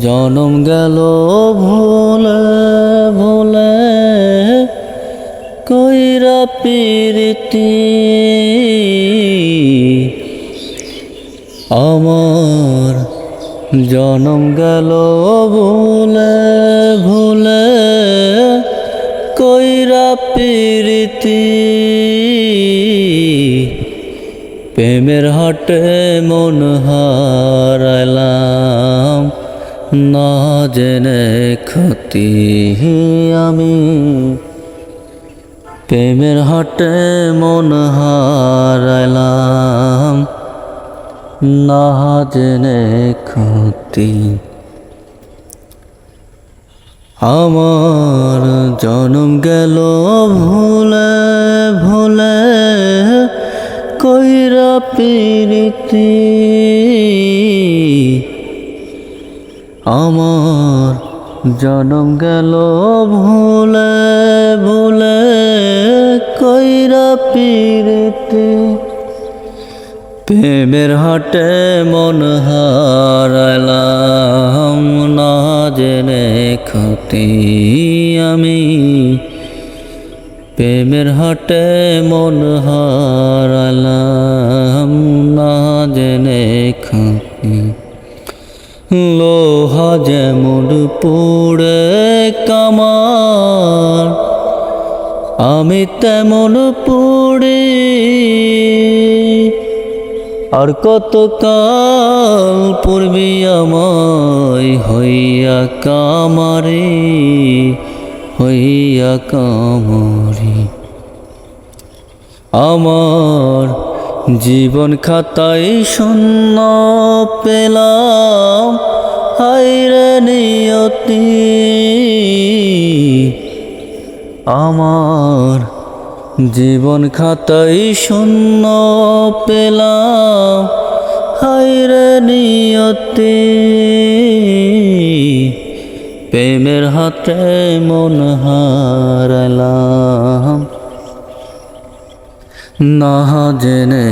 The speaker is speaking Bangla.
জনম গেল ভুলে ভুলে কইরা প্রীতি আমার জনম গেল ভুলে ভুলে কইরা প্রীতি প্রেমের হাটে মন হারাইলাম না জেনে ক্ষতি আমি প্রেমের হাটে মন হারাইলাম না জেনে ক্ষতি আমার জনম গেল ভুলে ভুলে কইরা প্রীতি আমার জনম গেল ভুলে ভুলে কইরা প্রীতি প্রেমের হাটে মন হারাইলাম না জেনে ক্ষতি আমি প্রেমের হাটে মন হারাইলাম না জেনে ক্ষতি লোহা যেমন পুড়ে কামার আমি তেমন পুড়ি আর কত কাল পূর্বে আমায় হইয়া কামারি হইয়া কামারি আমার জীবন খাতায় শূন্য পেলাম হায়রে নিয়তি আমার জীবন খাতায় শূন্য পেলাম হায়রে নিয়তি প্রেমের হাতে মন হারাইলাম না জেনে